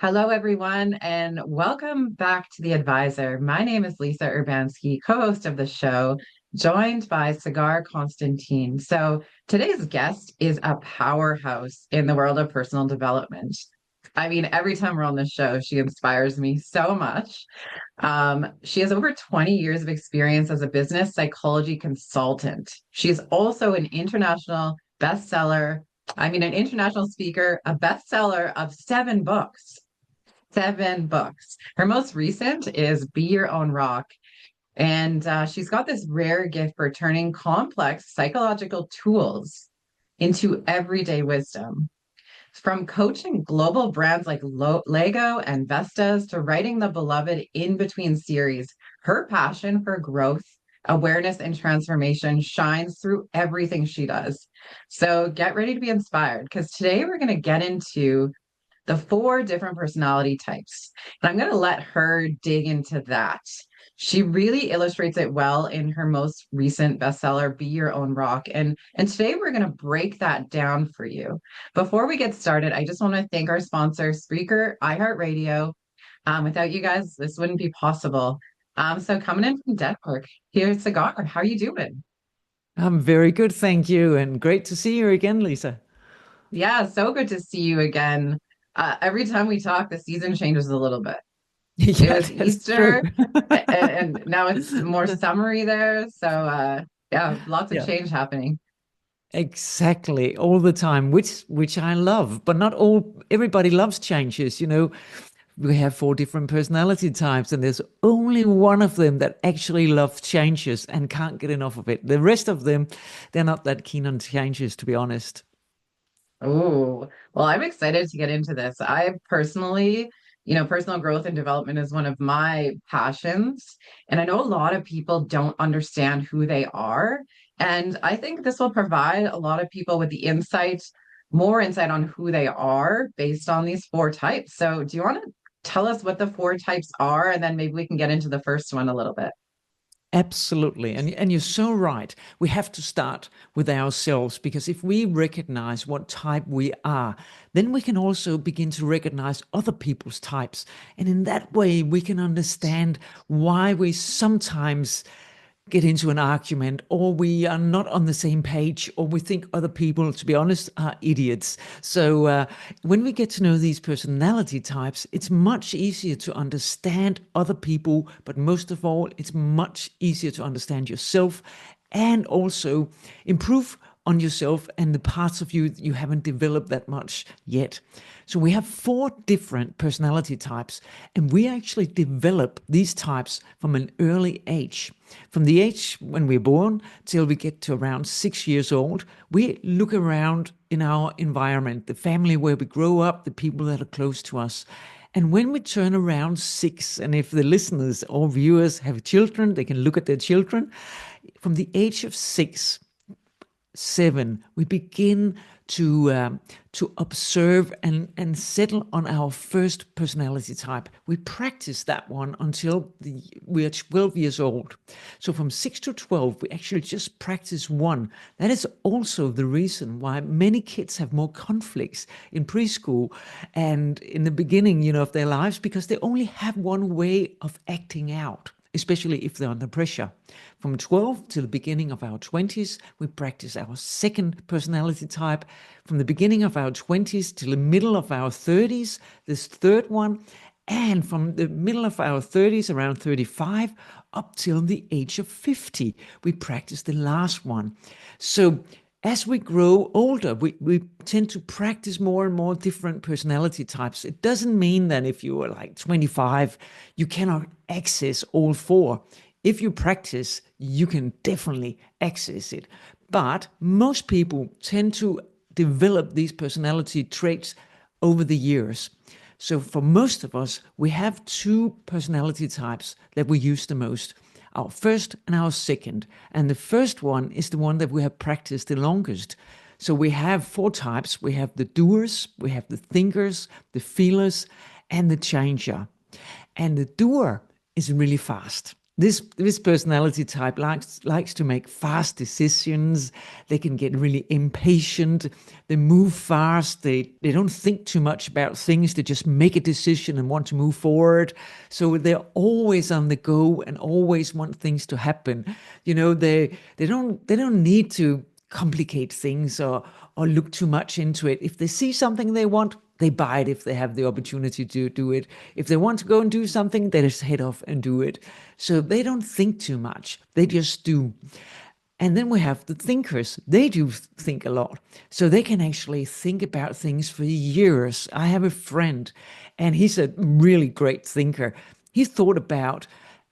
Hello, everyone, and welcome back to The Advisor. My name is Lisa Urbanski, co-host of the show, joined by Sagar Constantin. So today's guest is a powerhouse in the world of personal development. I mean, every time we're on the show, she inspires me so much. She has over 20 years of experience as a business psychology consultant. She's also an an international speaker, a bestseller of 7 books. 7 books. Her most recent is Be Your Own Rock. And she's got this rare gift for turning complex psychological tools into everyday wisdom. From coaching global brands like Lego and Vestas to writing the beloved In Between series, her passion for growth, awareness, and transformation shines through everything she does. So get ready to be inspired because today we're going to get into the 4 different personality types. And I'm going to let her dig into that. She really illustrates it well in her most recent bestseller, Be Your Own Rock. And today we're going to break that down for you. Before we get started, I just want to thank our sponsor, Spreaker, iHeartRadio. Without you guys, this wouldn't be possible. So coming in from Denmark, here's Sagar. How are you doing? I'm very good, thank you, and great to see you again, Lisa. Yeah, so good to see you again. Every time we talk, the season changes a little bit. It Yeah, was that's true. Easter, and now it's more summery there. So yeah, lots of Yeah, change happening. exactly, all the time, which I love, but not all everybody loves changes. We have 4 different personality types, and there's only one of them that actually loves changes and can't get enough of it. The rest of them, they're not that keen on changes, to be honest. Oh, well, I'm excited to get into this. I personally, personal growth and development is one of my passions. And I know a lot of people don't understand who they are. And I think this will provide a lot of people with the more insight on who they are based on these 4 types. So, do you want to tell us what the 4 types are? And then maybe we can get into the first one a little bit. Absolutely. And you're so right. We have to start with ourselves because if we recognize what type we are, then we can also begin to recognize other people's types. And in that way, we can understand why we sometimes get into an argument or we are not on the same page or we think other people, to be honest, are idiots. So when we get to know these personality types, it's much easier to understand other people, but most of all, it's much easier to understand yourself and also improve on yourself and the parts of you that you haven't developed that much yet. So we have 4 different personality types, and we actually develop these types from an early age. From the age when we're born till we get to around 6 years old, we look around in our environment, the family where we grow up, the people that are close to us. And when we turn around 6, and if the listeners or viewers have children, they can look at their children. From the age of 6, 7, we begin to observe and settle on our first personality type. We practice that one until we are 12 years old. So from 6 to 12, we actually just practice one. That is also the reason why many kids have more conflicts in preschool and in the beginning, of their lives, because they only have one way of acting out, especially if they're under pressure. From 12 to the beginning of our 20s, we practice our second personality type. From the beginning of our 20s till the middle of our 30s, this third one. And from the middle of our 30s, around 35, up till the age of 50, we practice the last one. So as we grow older, we tend to practice more and more different personality types. It doesn't mean that if you are like 25, you cannot access all 4. If you practice, you can definitely access it. But most people tend to develop these personality traits over the years. So for most of us, we have 2 personality types that we use the most, our first and our second. And the first one is the one that we have practiced the longest. So we have 4 types. We have the doers, we have the thinkers, the feelers, and the changer. And the doer is really fast. this personality type likes to make fast decisions. They can get really impatient. They move fast. They don't think too much about things. They just make a decision and want to move forward. So they're always on the go and always want things to happen. They don't need to complicate things or look too much into it. If they see something they want, they buy it if they have the opportunity to do it. If they want to go and do something, they just head off and do it. So they don't think too much. They just do. And then we have the thinkers. They do think a lot. So they can actually think about things for years. I have a friend, and he's a really great thinker. He thought about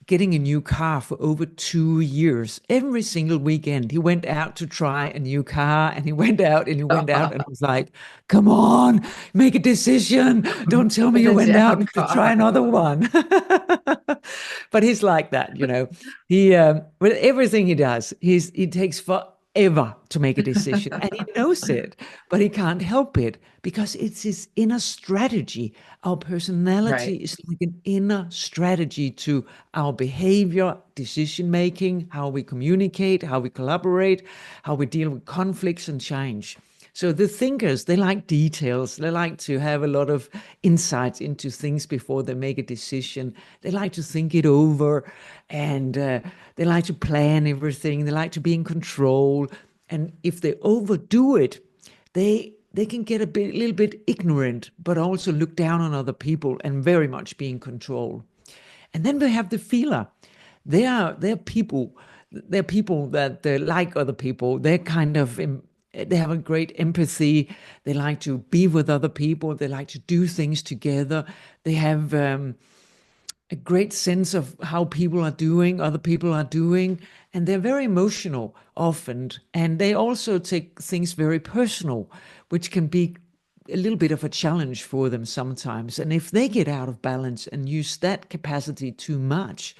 getting a new car for over 2 years. Every single weekend, he went out to try a new car, and he went out and he went out and was like, come on, make a decision. Don't tell me With you a went out damn to try car. another one. But he's like that. He with everything he does, he takes forever to make a decision, and he knows it, but he can't help it because it's his inner strategy. Our personality Right. is like an inner strategy to our behavior, decision making, how we communicate, how we collaborate, how we deal with conflicts and change. So the thinkers, they like details. They like to have a lot of insights into things before they make a decision. They like to think it over, and they like to plan everything. They like to be in control. And if they overdo it, they can get little bit ignorant, but also look down on other people and very much be in control. And then we have the feeler. They're people. They're people that they like other people. They're kind of they have a great empathy. They like to be with other people. They like to do things together. They have a great sense of how people are doing, other people are doing, and they're very emotional often. And they also take things very personal, which can be a little bit of a challenge for them sometimes. And if they get out of balance and use that capacity too much,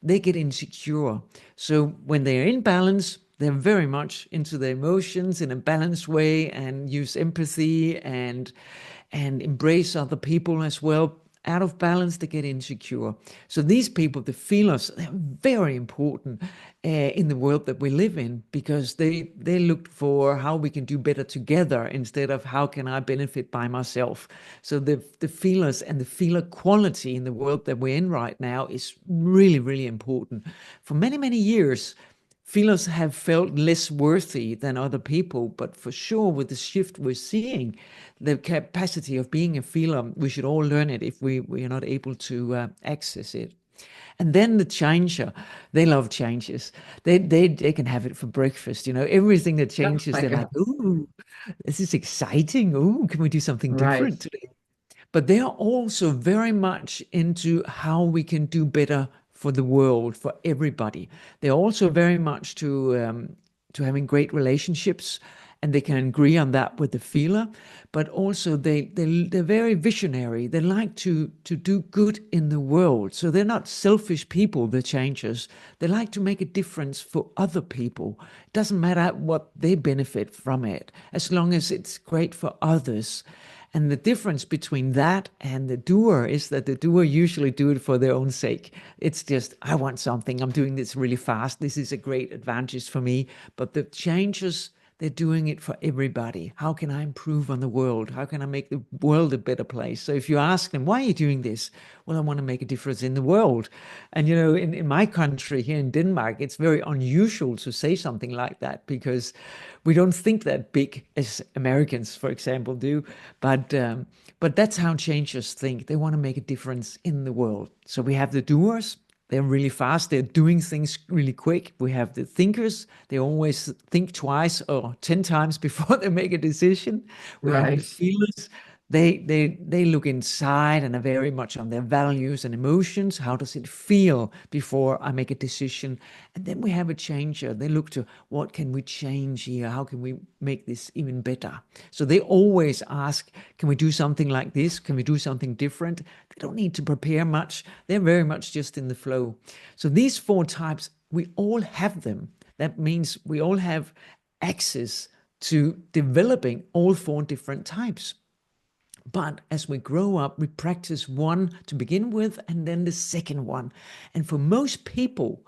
they get insecure. So when they're in balance, they're very much into their emotions in a balanced way and use empathy and embrace other people as well. Out of balance, they get insecure. So these people, the feelers, they're very important in the world that we live in, because they look for how we can do better together instead of how can I benefit by myself. So the feelers and the feeler quality in the world that we're in right now is really, really important. For many, many years, feelers have felt less worthy than other people, but for sure, with the shift we're seeing, the capacity of being a feeler, we should all learn it if we are not able to access it. And then the changer, they love changes. They can have it for breakfast. Everything that Oh changes, my they're like, God. ooh, this is exciting. Ooh, can we do something Right. different today? But they are also very much into how we can do better for the world, for everybody. They're also very much to having great relationships, and they can agree on that with the feeler. But also they're very visionary. They like to do good in the world. So they're not selfish people, the changers. They like to make a difference for other people. It doesn't matter what they benefit from it, as long as it's great for others. And the difference between that and the doer is that the doer usually do it for their own sake. It's just, I want something. I'm doing this really fast. This is a great advantage for me. But the changers, they're doing it for everybody. How can I improve on the world? How can I make the world a better place? So if you ask them, why are you doing this? Well, I want to make a difference in the world. And, in my country here in Denmark, it's very unusual to say something like that, because we don't think that big as Americans, for example, do. But that's how changers think. They want to make a difference in the world. So we have the doers. They're really fast. They're doing things really quick. We have the thinkers. They always think twice or 10 times before they make a decision. We have the Right. feelers. They look inside and are very much on their values and emotions. How does it feel before I make a decision? And then we have a changer. They look to, what can we change here? How can we make this even better? So they always ask, can we do something like this? Can we do something different? They don't need to prepare much. They're very much just in the flow. So these four types, we all have them. That means we all have access to developing all four different types. But as we grow up, we practice one to begin with and then the second one. And for most people,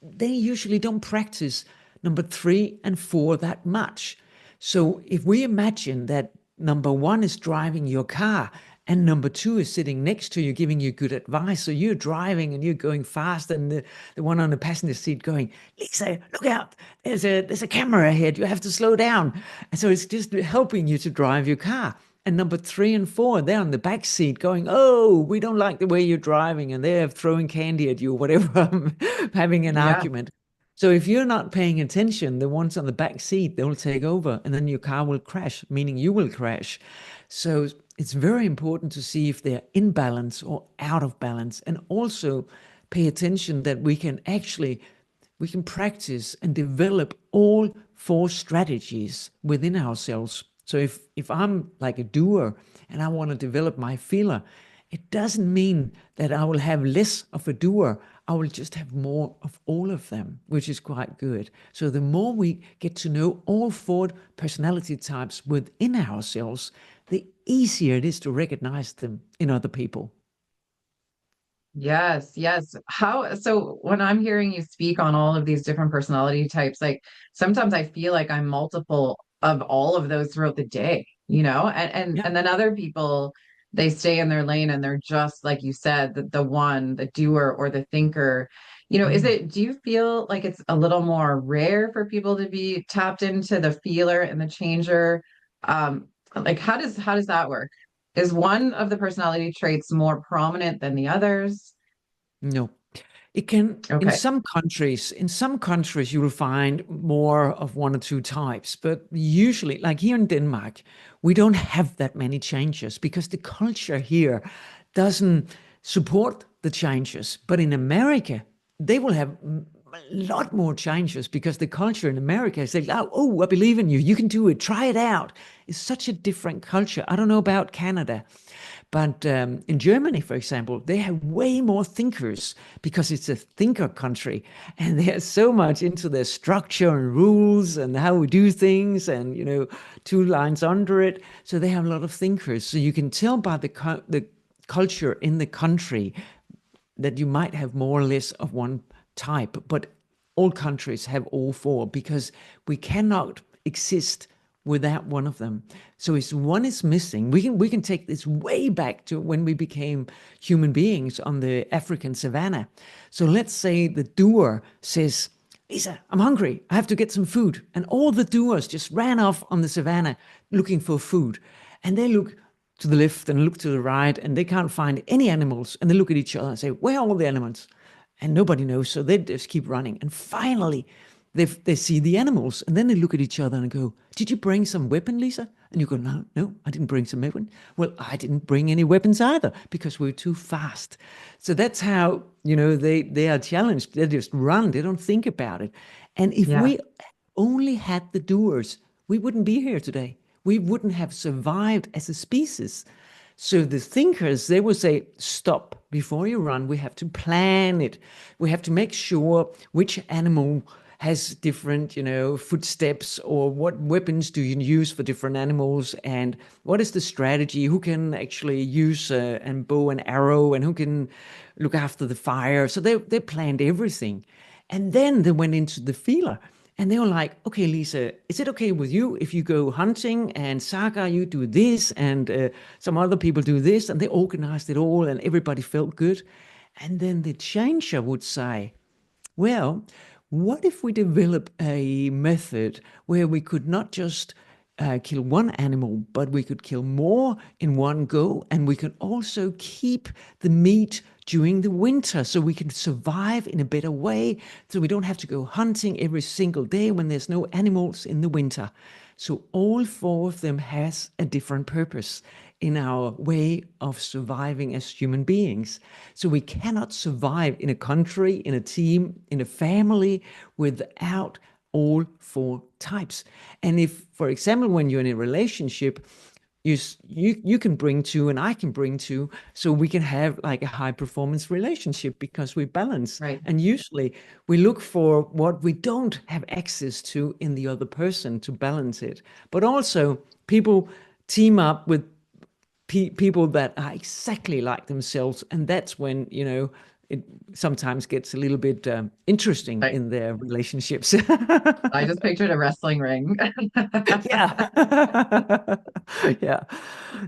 they usually don't practice number 3 and 4 that much. So if we imagine that number 1 is driving your car and number 2 is sitting next to you giving you good advice, so you're driving and you're going fast, and the one on the passenger seat going, Lisa, look out, there's a camera ahead, you have to slow down. And so it's just helping you to drive your car. And number 3 and 4, they're on the back seat going, oh, we don't like the way you're driving. And they're throwing candy at you, whatever, having an Yeah. argument. So if you're not paying attention, the ones on the back seat, they'll take over and then your car will crash, meaning you will crash. So it's very important to see if they're in balance or out of balance, and also pay attention that we can practice and develop all 4 strategies within ourselves. So if I'm like a doer and I want to develop my feeler, it doesn't mean that I will have less of a doer. I will just have more of all of them, which is quite good. So the more we get to know all 4 personality types within ourselves, the easier it is to recognize them in other people. Yes, yes. So when I'm hearing you speak on all of these different personality types, like sometimes I feel like I'm multiple of all of those throughout the day, Yeah. and then other people, they stay in their lane and they're just like you said, the one, the doer or the thinker. Mm. Do you feel like it's a little more rare for people to be tapped into the feeler and the changer? Like how does that work? Is one of the personality traits more prominent than the others? No. It can, Okay. in some countries, you will find more of 1 or 2 types, but usually, like here in Denmark, we don't have that many changes because the culture here doesn't support the changes. But in America, they will have a lot more changes because the culture in America is like, oh, I believe in you. You can do it. Try it out. It's such a different culture. I don't know about Canada, but in Germany, for example, they have way more thinkers because it's a thinker country, and they are so much into their structure and rules and how we do things, and 2 lines under it. So they have a lot of thinkers. So you can tell by the culture in the country that you might have more or less of one type, but all countries have all 4 because we cannot exist without one of them. So if one is missing, we can take this way back to when we became human beings on the African savannah. So let's say the doer says, Lisa, I'm hungry. I have to get some food. And all the doers just ran off on the savannah looking for food. And they look to the left and look to the right, and they can't find any animals. And they look at each other and say, where are all the animals? And nobody knows. So they just keep running. And finally, they see the animals, and then they look at each other and go, did you bring some weapon, Lisa? And you go, no, I didn't bring some weapon. Well, I didn't bring any weapons either because we're too fast. So that's how, they are challenged. They just run. They don't think about it. And if Yeah. we only had the doers, we wouldn't be here today. We wouldn't have survived as a species. So the thinkers, they will say, stop, before you run, we have to plan it. We have to make sure which animal has different, footsteps, or what weapons do you use for different animals, and what is the strategy, who can actually use a bow and arrow, and who can look after the fire. So they planned everything. And then they went into the feeler. And they were like, okay, Lisa, is it okay with you if you go hunting, and Saga, you do this, and some other people do this? And they organized it all, and everybody felt good. And then the changer would say, well, what if we develop a method where we could not just kill one animal, but we could kill more in one go, and we could also keep the meat during the winter so we can survive in a better way, so we don't have to go hunting every single day when there's no animals in the winter. So all 4 of them has a different purpose in our way of surviving as human beings. So we cannot survive in a country, in a team, in a family without all 4 types. And if, for example, when you're in a relationship, you can bring 2 and I can bring 2, so we can have like a high performance relationship because we balance. Right. And usually we look for what we don't have access to in the other person to balance it. But also people team up with people that are exactly like themselves, and that's when it sometimes gets a little bit interesting I, in their relationships. I just pictured a wrestling ring. Yeah. Yeah.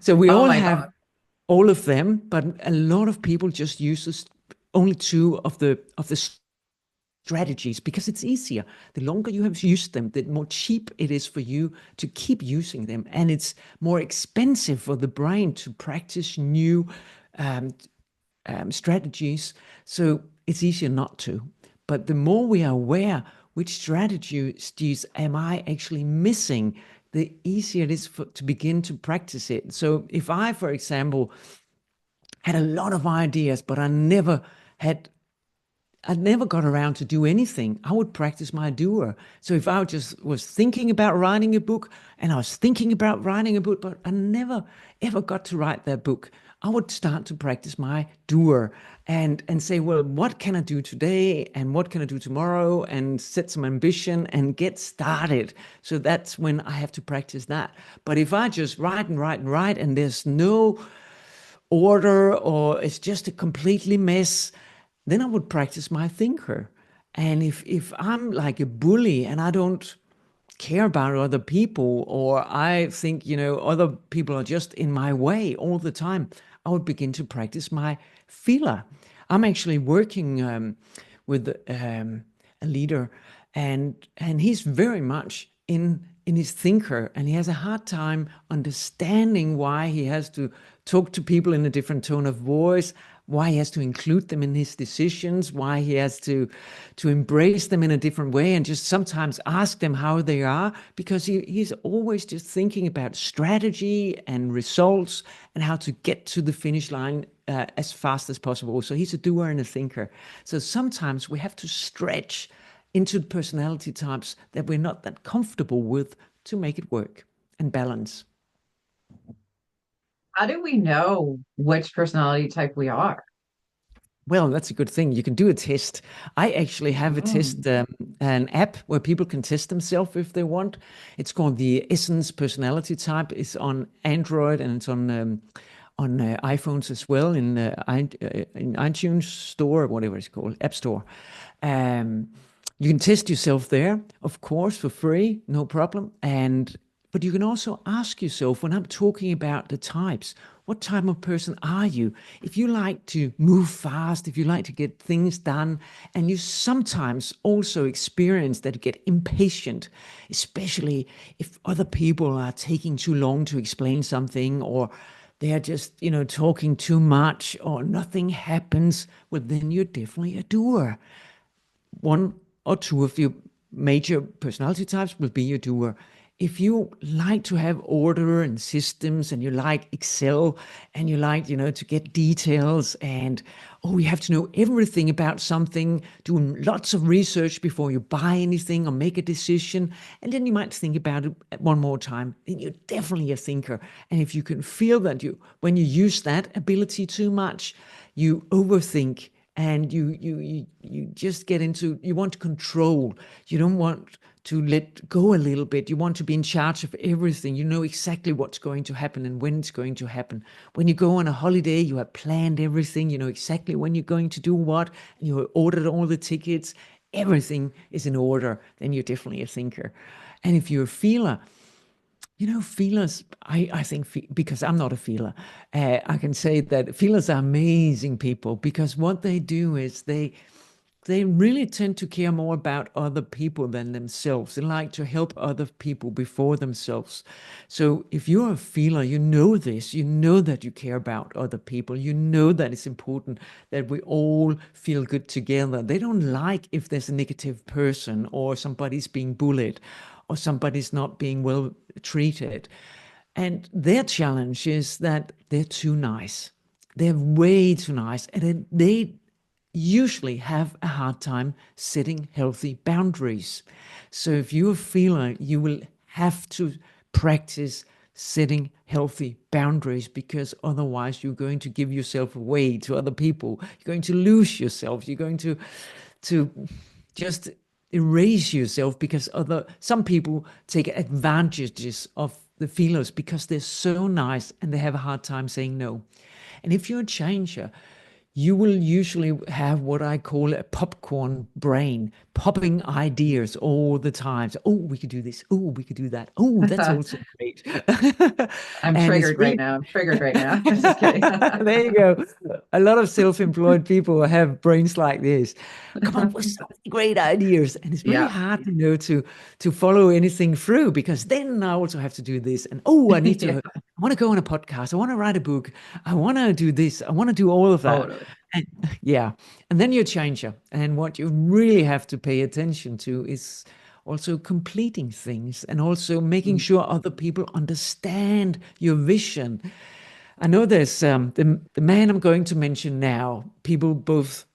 So we Oh all my have God. all of them, but a lot of people just use only two of the strategies because it's easier. The longer you have used them, the more cheap it is for you to keep using them, and it's more expensive for the brain to practice new um, strategies. So it's easier not to. But the more we are aware which strategies am I actually missing, the easier it is to begin to practice it. So if I, for example, had a lot of ideas, but I never got around to do anything, I would practice my doer. So if I just was thinking about writing a book and I was thinking about writing a book, but I never ever got to write that book, I would start to practice my doer and say, well, what can I do today and what can I do tomorrow, and set some ambition and get started. So that's when I have to practice that. But if I just write and write and write and there's no order or it's just a completely mess, then I would practice my thinker. And if I'm like a bully and I don't care about other people, or I think, other people are just in my way all the time, I would begin to practice my feeler. I'm actually working with a leader, and he's very much in his thinker, and he has a hard time understanding why he has to talk to people in a different tone of voice, why he has to include them in his decisions, why he has to embrace them in a different way, and just sometimes ask them how they are, because he's always just thinking about strategy and results and how to get to the finish line as fast as possible. So he's a doer and a thinker. So sometimes we have to stretch into personality types that we're not that comfortable with to make it work and balance. How do we know which personality type we are? Well, that's a good thing. You can do a test. I actually have a test, Mm. an app where people can test themselves if they want. It's called the Essence Personality Type. It's on Android and it's on iPhones as well, in iTunes Store, or whatever it's called, App Store. Um, you can test yourself there, of course, for free, no problem. But you can also ask yourself, when I'm talking about the types, what type of person are you? If you like to move fast, if you like to get things done, and you sometimes also experience that you get impatient, especially if other people are taking too long to explain something, or they are just, talking too much, or nothing happens, well, then you're definitely a doer. One or two of your major personality types will be your doer. If you like to have order and systems, and you like Excel, and you like, to get details, and oh, you have to know everything about something, doing lots of research before you buy anything or make a decision, and then you might think about it one more time, then you're definitely a thinker. And if you can feel that when you use that ability too much, you overthink, and you just get into, you want to control, you don't want to let go a little bit, you want to be in charge of everything, you know exactly what's going to happen and when it's going to happen. When you go on a holiday, you have planned everything, you know exactly when you're going to do what, and you have ordered all the tickets, everything is in order, then you're definitely a thinker. And if you're a feeler, feelers, I think, because I'm not a feeler, I can say that feelers are amazing people, because what they do is they really tend to care more about other people than themselves. They like to help other people before themselves. So if you're a feeler, you know this, you know that you care about other people, you know that it's important that we all feel good together. They don't like if there's a negative person, or somebody's being bullied, or somebody's not being well treated. And their challenge is that they're too nice. They're way too nice. And they usually have a hard time setting healthy boundaries. So if you're a feeler, you will have to practice setting healthy boundaries, because otherwise you're going to give yourself away to other people. You're going to lose yourself. You're going to just erase yourself, because some people take advantages of the feelers because they're so nice and they have a hard time saying no. And if you're a changer, you will usually have what I call a popcorn brain, popping ideas all the time. So, oh, we could do this. Oh, we could do that. Oh, that's also great. I'm And it's triggered right really, now. I'm triggered right now. Just kidding. there you go. A lot of self-employed people have brains like this. Come up with so many great ideas, and it's really Yeah. hard, to follow anything through because then I also have to do this, and oh, I need Yeah, to. I want to go on a podcast. I want to write a book. I want to do this. I want to do all of that. totally. And, yeah, and then you're a changer, and what you really have to pay attention to is also completing things and also making Mm. sure other people understand your vision. I know there's the man I'm going to mention now. People both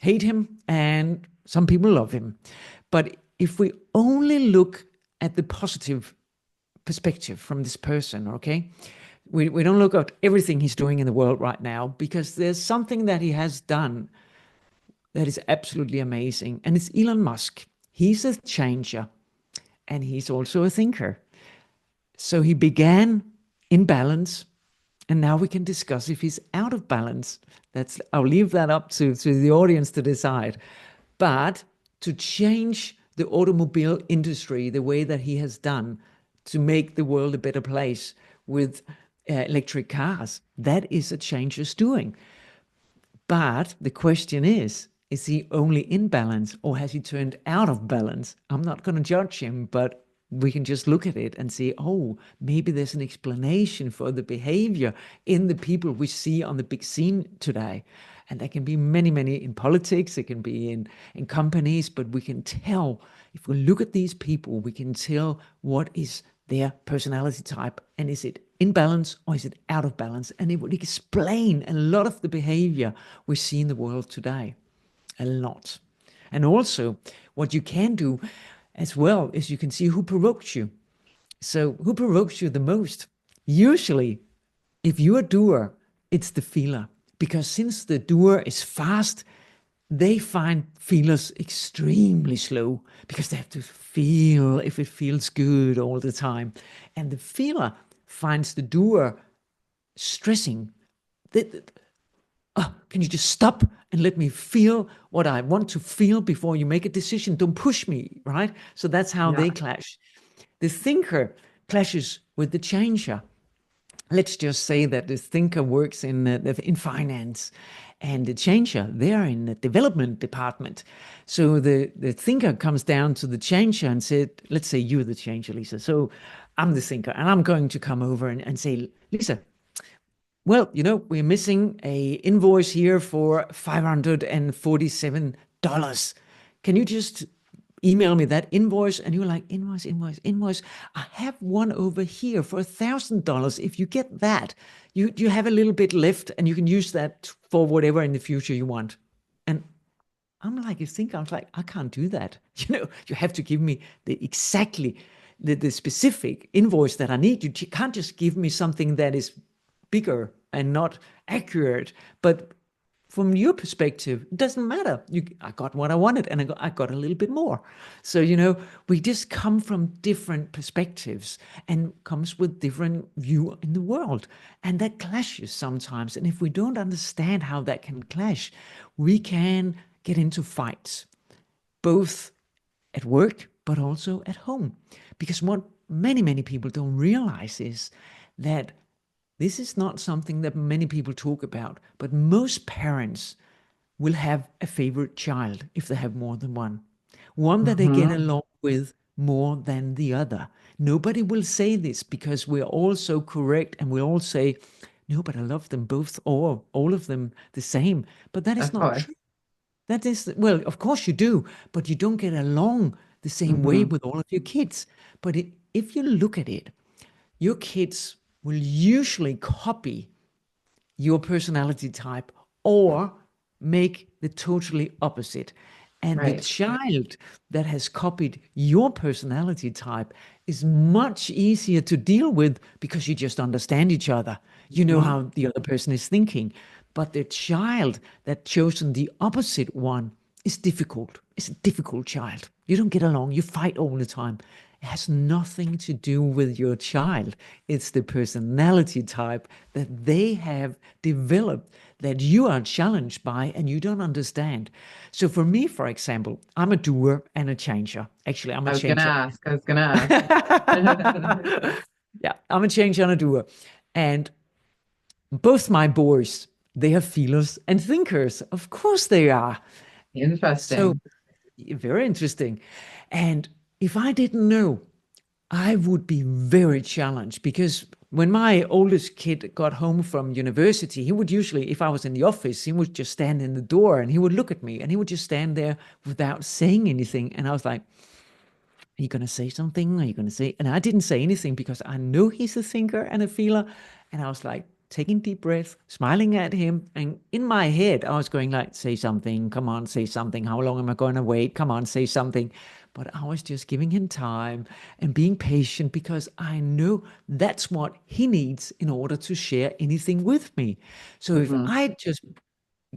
hate him and some people love him. But if we only look at the positive perspective from this person, okay? We don't look at everything he's doing in the world right now because there's something that he has done that is absolutely amazing. And it's Elon Musk. He's a changer and he's also a thinker. So he began in balance. And now we can discuss if he's out of balance. I'll leave that up to the audience to decide. But to change the automobile industry the way that he has done to make the world a better place with electric cars, that is a changer's doing. But the question is he only in balance or has he turned out of balance? I'm not going to judge him, but we can just look at it and say, oh, maybe there's an explanation for the behavior in the people we see on the big scene today. And there can be many, many in politics, it can be in companies, but we can tell, if we look at these people, we can tell what is their personality type and is it in balance or is it out of balance? And it would explain a lot of the behavior we see in the world today. A lot. And also, what you can do as well is you can see who provokes you. So, who provokes you the most? Usually, if you're a doer, it's the feeler. Because since the doer is fast, they find feelers extremely slow because they have to feel if it feels good all the time. And the feeler finds the doer stressing. Can you just stop and let me feel what I want to feel before you make a decision? Don't push me, right? So that's how Yeah. they clash. The thinker clashes with the changer. Let's just say that the thinker works in finance and the changer, they're in the development department. So the thinker comes down to the changer and said, let's say you're the changer, Lisa. So I'm the thinker and I'm going to come over and say, Lisa, well, we're missing a invoice here for $547. Can you just email me that invoice? And you're like, invoice. I have one over here for $1,000. If you get that, you have a little bit left and you can use that for whatever in the future you want. And I'm like, I was like, I can't do that. You have to give me the specific invoice that I need. You can't just give me something that is bigger and not accurate. But from your perspective, it doesn't matter. I got what I wanted and I got a little bit more. So, we just come from different perspectives and comes with different view in the world. And that clashes sometimes. And if we don't understand how that can clash, we can get into fights, both at work, but also at home. Because what many, many people don't realize is that this is not something that many people talk about, but most parents will have a favorite child if they have more than one. One that they get Hmm. along with more than the other. Nobody will say this because we're all so correct and we all say, no, but I love them both or all of them the same. But that is Of not true. course. That is, well, of course you do, but you don't get along the same way Hmm. with all of your kids. But if you look at it, your kids will usually copy your personality type or make the totally opposite. And the Right. child that has copied your personality type is much easier to deal with because you just understand each other. You know Hmm. how the other person is thinking. But the child that chosen the opposite one is difficult. It's a difficult child. You don't get along. You fight all the time. It has nothing to do with your child. It's the personality type that they have developed that you are challenged by and you don't understand. So for me, for example, I'm a doer and a changer. Actually, I'm a I was gonna changer. ask. I was gonna ask. Yeah, I'm a changer and a doer. And both my boys, they are feelers and thinkers. Of course they are. So Interesting. very interesting. And if I didn't know, I would be very challenged because when my oldest kid got home from university, he would usually, if I was in the office, he would just stand in the door and he would look at me and he would just stand there without saying anything. And I was like, are you going to say something? Are you going to say? And I didn't say anything because I know he's a thinker and a feeler. And I was like taking deep breaths, smiling at him. And in my head, I was going like, say something. Come on, say something. How long am I going to wait? Come on, say something. But I was just giving him time and being patient because I know that's what he needs in order to share anything with me. So if Mhm. I just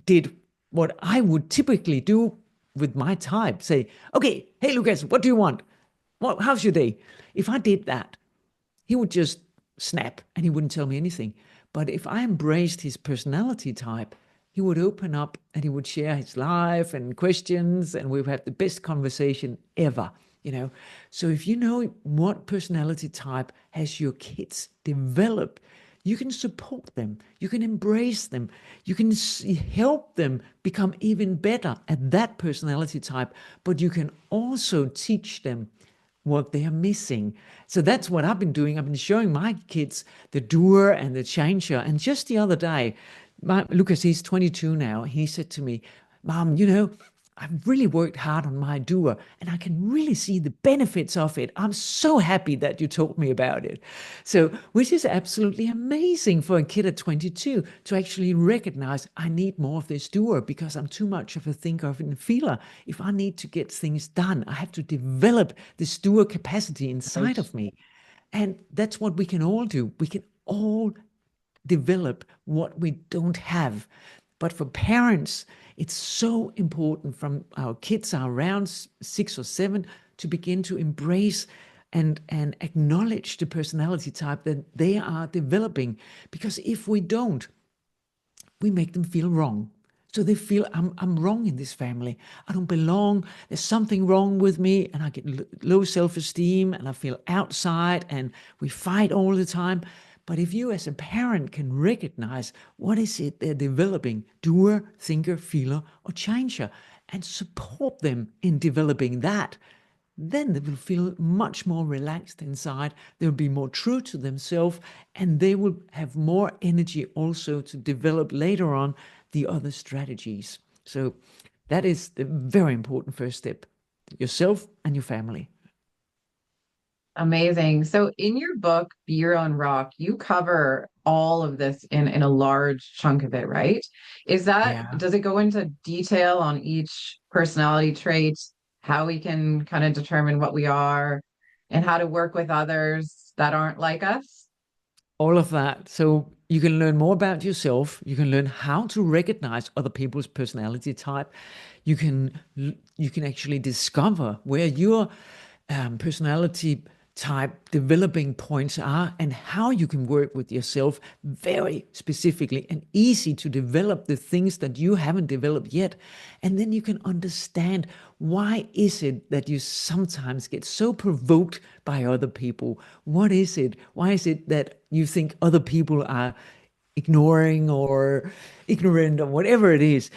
did what I would typically do with my type, say, okay, hey, Lucas, what do you want? Well, how's your day? If I did that, he would just snap and he wouldn't tell me anything. But if I embraced his personality type, he would open up and he would share his life and questions, and we would have the best conversation ever, you know. So if you know what personality type has your kids develop, you can support them, you can embrace them, you can help them become even better at that personality type, but you can also teach them what they are missing. So that's what I've been doing. I've been showing my kids the doer and the changer. And just the other day, Lucas, he's 22 now. He said to me, Mom, I've really worked hard on my doer and I can really see the benefits of it. I'm so happy that you told me about it. So, which is absolutely amazing for a kid at 22 to actually recognize I need more of this doer because I'm too much of a thinker and feeler. If I need to get things done, I have to develop this doer capacity inside Right. of me. And that's what we can all do. We can all develop what we don't have. But for parents, it's so important from our kids are around 6 or 7 to begin to embrace and acknowledge the personality type that they are developing. Because if we don't, we make them feel wrong. So they feel I'm wrong in this family. I don't belong. There's something wrong with me, and I get low self-esteem, and I feel outside, and we fight all the time. But if you, as a parent, can recognize what is it they're developing, doer, thinker, feeler, or changer, and support them in developing that, then they will feel much more relaxed inside. They'll be more true to themselves and they will have more energy also to develop later on the other strategies. So that is the very important first step, yourself and your family. Amazing. So in your book, Be Your Own Rock, you cover all of this in a large chunk of it, right? Yeah. Does it go into detail on each personality trait, how we can kind of determine what we are and how to work with others that aren't like us? All of that. So you can learn more about yourself. You can learn how to recognize other people's personality type. You can actually discover where your personality type developing points are and how you can work with yourself very specifically and easy to develop the things that you haven't developed yet. And then you can understand why is it that you sometimes get so provoked by other people. What is it? Why is it that you think other people are ignoring or ignorant or whatever it is?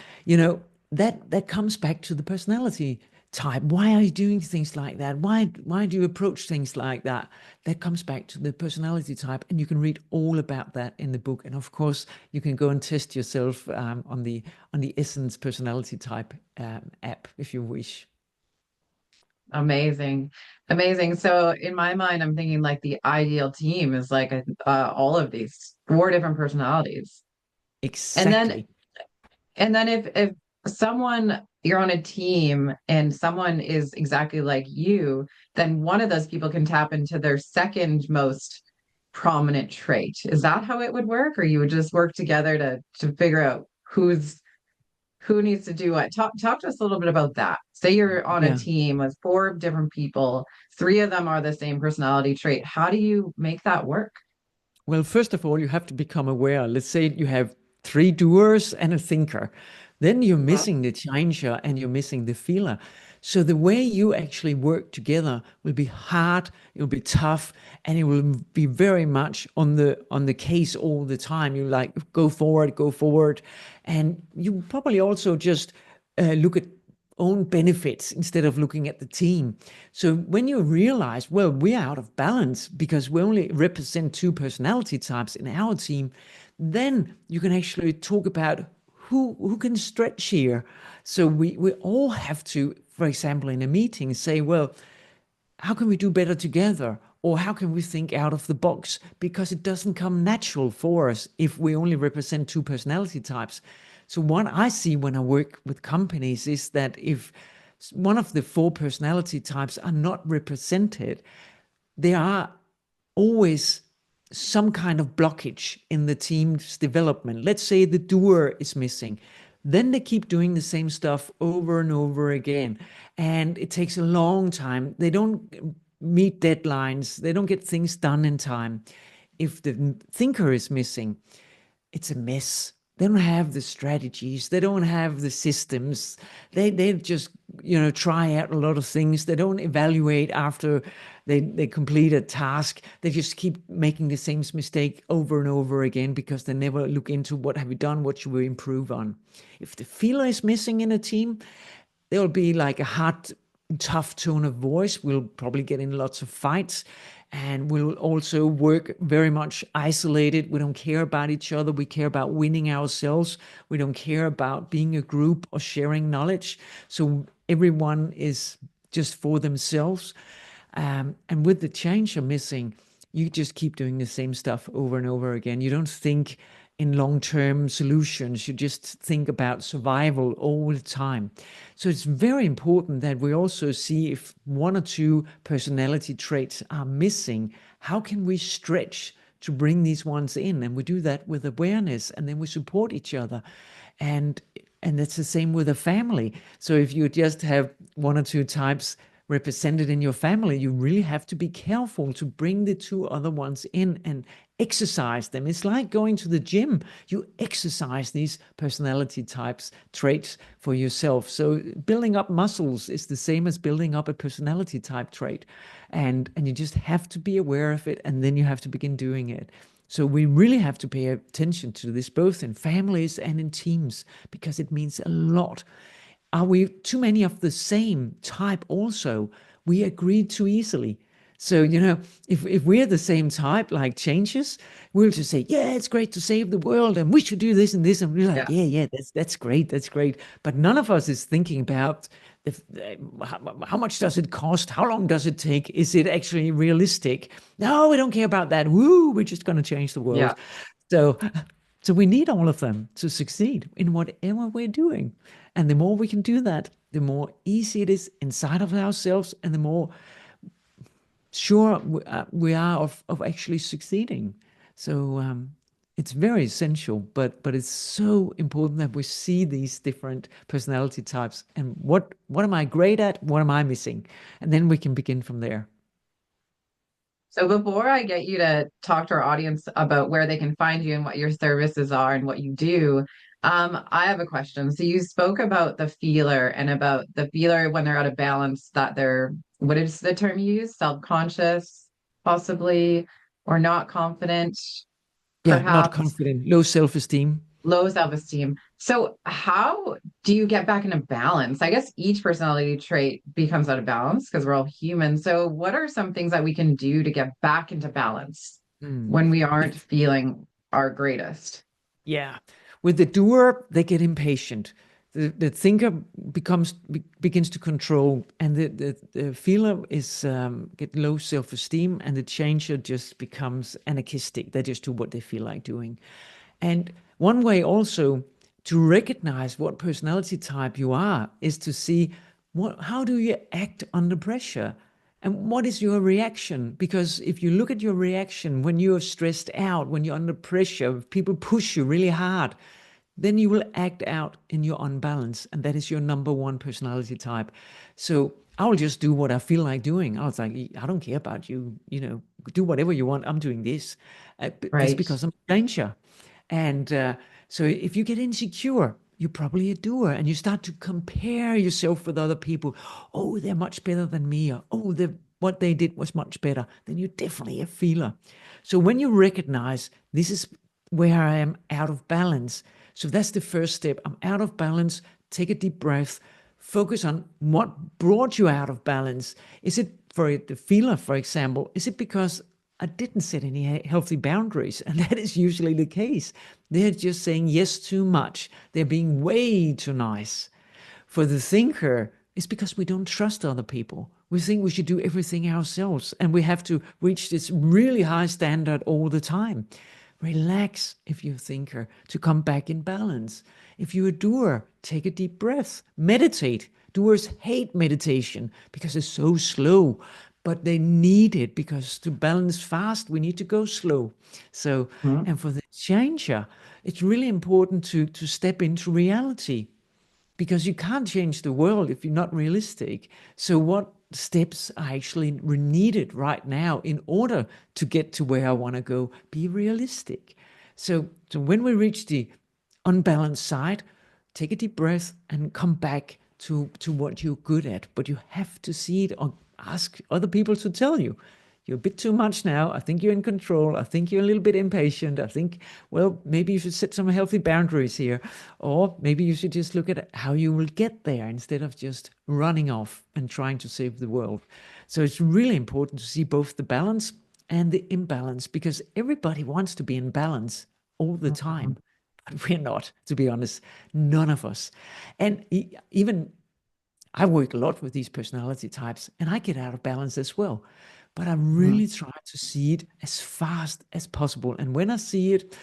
That comes back to the personality type. Why are you doing things like that? Why do you approach things like that? That comes back to the personality type, and you can read all about that in the book. And of course, you can go and test yourself on the Essence personality type app if you wish. Amazing. Amazing. So in my mind, I'm thinking like the ideal team is like all of these four different personalities. And then Exactly. And then if someone you're on a team and someone is exactly like you, then one of those people can tap into their second most prominent trait. Is that how it would work? Or you would just work together to figure out who needs to do what. Talk to us a little bit about that. Say you're on a Yeah. team with four different people, three of them are the same personality trait. How do you make that work? Well, first of all, you have to become aware. Let's say you have three doers and a thinker. Then you're Mhm. missing the changer and you're missing the feeler. So the way you actually work together will be hard, it'll be tough, and it will be very much on the case all the time. You like go forward, and you probably also just look at own benefits instead of looking at the team. So when you realize, well, we're out of balance because we only represent two personality types in our team, then you can actually talk about who can stretch here. So we all have to, for example, in a meeting, say, well, how can we do better together? Or how can we think out of the box? Because it doesn't come natural for us if we only represent two personality types. So, what I see when I work with companies is that if one of the four personality types are not represented, there are always some kind of blockage in the team's development. Let's say the doer is missing. Then they keep doing the same stuff over and over again. And it takes a long time. They don't meet deadlines, they don't get things done in time. If the thinker is missing, it's a mess. They don't have the strategies. They don't have the systems. They just try out a lot of things. They don't evaluate after they complete a task. They just keep making the same mistake over and over again because they never look into what have we done, what should we improve on. If the feeler is missing in a team, there will be like a hard, tough tone of voice. We'll probably get in lots of fights, and we'll also work very much isolated. We don't care about each other. We care about winning ourselves. We don't care about being a group or sharing knowledge. So everyone is just for themselves. And with the change you're missing, you just keep doing the same stuff over and over again. You don't think in long-term solutions. You just think about survival all the time. So it's very important that we also see if one or two personality traits are missing, how can we stretch to bring these ones in? And we do that with awareness, and then we support each other. And and it's the same with a family. So if you just have one or two types represented in your family, you really have to be careful to bring the two other ones in and exercise them. It's like going to the gym. You exercise these personality types, traits for yourself. So building up muscles is the same as building up a personality type trait. And you just have to be aware of it, and then you have to begin doing it. So we really have to pay attention to this, both in families and in teams, because it means a lot. Are we too many of the same type also? We agree too easily. So, if we're the same type, like changes, we'll just say, yeah, it's great to save the world and we should do this and this. And we're like, Yeah. yeah, that's great. That's great. But none of us is thinking about how much does it cost? How long does it take? Is it actually realistic? No, we don't care about that. Woo, we're just going to change the Yeah. world. So, so we need all of them to succeed in whatever we're doing. And the more we can do that, the more easy it is inside of ourselves, and the more sure we are of actually succeeding. So it's very essential, but it's so important that we see these different personality types and what am I great at? What am I missing? And then we can begin from there. So before I get you to talk to our audience about where they can find you and what your services are and what you do, I have a question. So you spoke about the feeler and about the feeler when they're out of balance, that they're, what is the term you use? Self-conscious, possibly, or not confident, Yeah, not perhaps. confident, low self-esteem. Low self-esteem. So how do you get back into balance? I guess each personality trait becomes out of balance because we're all human. So what are some things that we can do to get back into balance Mm. when we aren't If feeling our greatest? Yeah. With the doer, they get impatient. The thinker begins to control, and the feeler is get low self-esteem, and the changer just becomes anarchistic. They just do what they feel like doing. And one way also to recognize what personality type you are is to see how do you act under pressure. And what is your reaction? Because if you look at your reaction when you're stressed out, when you're under pressure, if people push you really hard, then you will act out in your unbalance. And that is your number one personality type. So I will just do what I feel like doing. I was like, I don't care about you, do whatever you want. I'm doing this. That's Right. because I'm a danger. And so if you get insecure, you're probably a doer and you start to compare yourself with other people. Oh, they're much better than me. Or, oh, what they did was much better. Then you're definitely a feeler. So when you recognize this is where I am out of balance. So that's the first step. I'm out of balance. Take a deep breath. Focus on what brought you out of balance. Is it for the feeler, for example? Is it because I didn't set any healthy boundaries? And that is usually the case. They're just saying yes too much. They're being way too nice. For the thinker, it's because we don't trust other people. We think we should do everything ourselves and we have to reach this really high standard all the time. Relax if you're a thinker to come back in balance. If you're a doer, take a deep breath, meditate. Doers hate meditation because it's so slow, but they need it because to balance fast, we need to go slow. So, Mhm. and for the changer, it's really important to step into reality because you can't change the world if you're not realistic. So what steps are actually needed right now in order to get to where I want to go? Be realistic. So when we reach the unbalanced side, take a deep breath and come back to what you're good at. But you have to see it or ask other people to tell you. You're a bit too much now. I think you're in control. I think you're a little bit impatient. I think, well, maybe you should set some healthy boundaries here. Or maybe you should just look at how you will get there instead of just running off and trying to save the world. So it's really important to see both the balance and the imbalance because everybody wants to be in balance all the time. But we're not, to be honest, none of us. And even I work a lot with these personality types and I get out of balance as well. But I Mhm. really try to see it as fast as possible. And when I see it,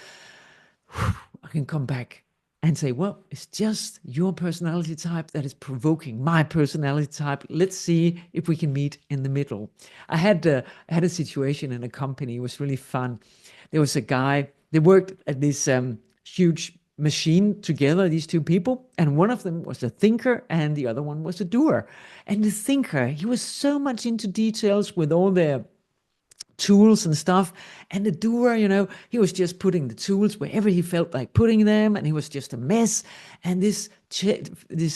I can come back and say, well, it's just your personality type that is provoking my personality type. Let's see if we can meet in the middle. I had a situation in a company. It was really fun. There was a guy. They worked at this huge machine together. These two people, and one of them was a thinker, and the other one was a doer. And the thinker, he was so much into details with all their tools and stuff. And the doer, he was just putting the tools wherever he felt like putting them, and he was just a mess. And this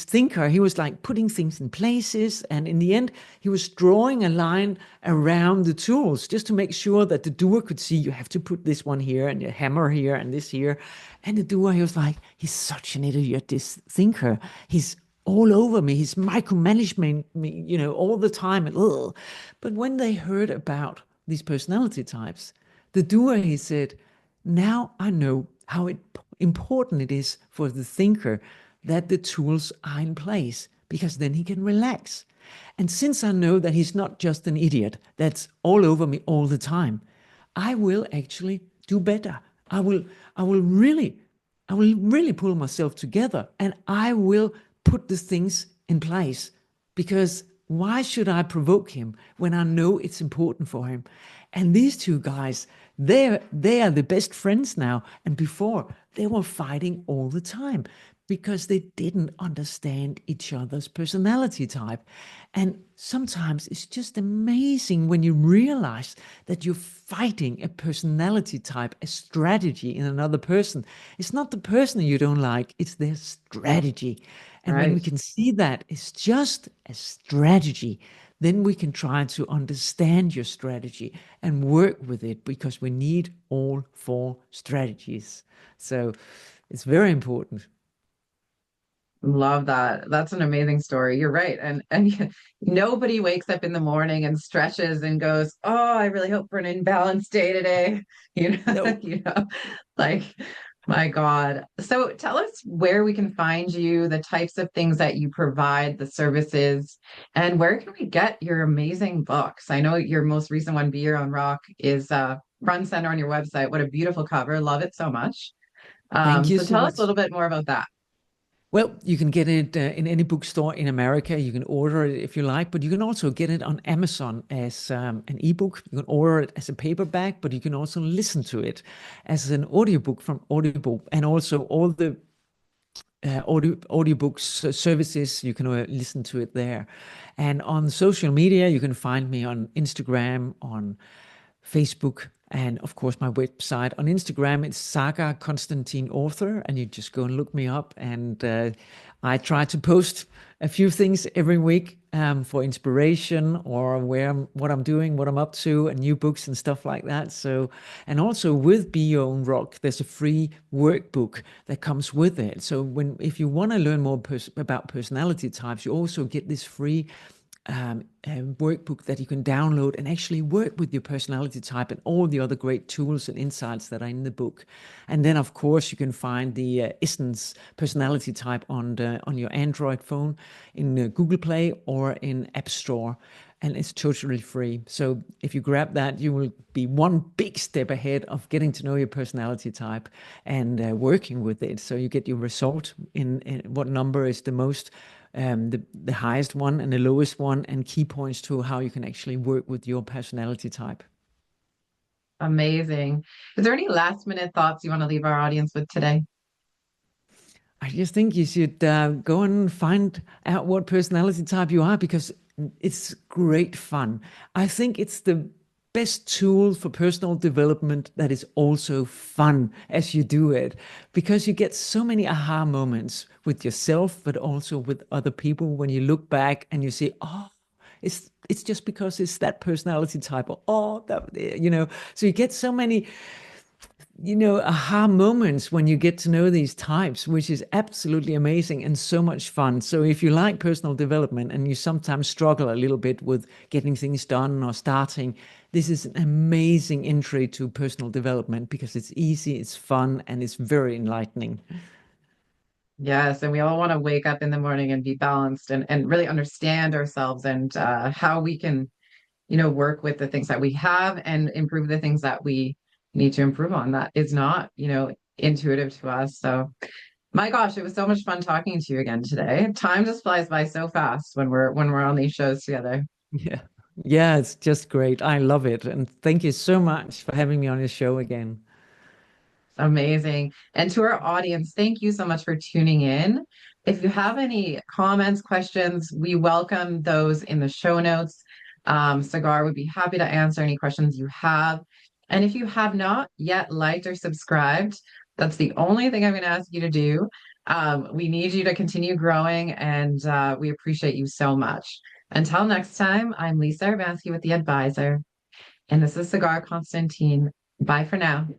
thinker, he was like putting things in places, and in the end, he was drawing a line around the tools just to make sure that the doer could see you have to put this one here and a hammer here and this here. And the doer, he was like, he's such an idiot, this thinker. He's all over me. He's micromanaging me, all the time. And, ugh. But when they heard about these personality types, the doer, he said, now I know how important it is for the thinker that the tools are in place because then he can relax. And since I know that he's not just an idiot that's all over me all the time, I will actually do better. I will I will really I will really pull myself together and I will put the things in place because why should I provoke him when I know it's important for him? And these two guys, they are the best friends now. And before, they were fighting all the time because they didn't understand each other's personality type. And sometimes it's just amazing when you realize that you're fighting a personality type, a strategy in another person. It's not the person you don't like, it's their strategy. And when we Right. can see that it's just a strategy, then we can try to understand your strategy and work with it because we need all four strategies. So it's very important. Love that. That's an amazing story. You're right. And nobody wakes up in the morning and stretches and goes, "Oh, I really hope for an imbalanced day today." You know, No, like my God. So tell us where we can find you, the types of things that you provide, the services, and where can we get your amazing books? I know your most recent one, Be Your Own Rock, is front and center on your website. What a beautiful cover. Love it so much. thank you So so tell us a much. little bit more about that. Well, you can get it in any bookstore in America. You can order it if you like, but you can also get it on Amazon as an ebook. You can order it as a paperback, but you can also listen to it as an audiobook from Audible. And also all the audiobooks services. You can listen to it there. And on social media, you can find me on Instagram, on Facebook, and of course my website. On Instagram, it's Sagar Constantin Author, and you just go and look me up. And I try to post a few things every week for inspiration, or what I'm doing, what I'm up to, and new books and stuff like that. So, and also with Be Your Own Rock, there's a free workbook that comes with it. So if you want to learn more about personality types, you also get this free workbook that you can download and actually work with your personality type and all the other great tools and insights that are in the book. And then, of course, you can find the Essence personality type on your Android phone in Google Play or in App Store. And it's totally free. So if you grab that, you will be one big step ahead of getting to know your personality type and working with it. So you get your result in what number is the most the highest one and the lowest one, and key points to how you can actually work with your personality type. Amazing. Is there any last minute thoughts you want to leave our audience with today? I just think you should go and find out what personality type you are, because it's great fun. I think it's the best tool for personal development that is also fun as you do it, because you get so many aha moments with yourself, but also with other people when you look back and you say, oh, it's just because it's that personality type, or oh, that, so you get so many aha moments when you get to know these types, which is absolutely amazing and so much fun. So if you like personal development and you sometimes struggle a little bit with getting things done or starting, this is an amazing entry to personal development, because it's easy, it's fun, and it's very enlightening. Yes, and we all want to wake up in the morning and be balanced and really understand ourselves and how we can, work with the things that we have and improve the things that we need to improve on that is not, intuitive to us. So, my gosh, it was so much fun talking to you again today. Time just flies by so fast when we're on these shows together. Yeah. Yeah, it's just great. I love it. And thank you so much for having me on your show again. Amazing. And to our audience, thank you so much for tuning in. If you have any comments, questions, we welcome those in the show notes. Sagar would be happy to answer any questions you have. And if you have not yet liked or subscribed, that's the only thing I'm going to ask you to do. We need you to continue growing, and we appreciate you so much. Until next time, I'm Lisa Urbanski with The Advisor, and this is Sagar Constantine. Bye for now.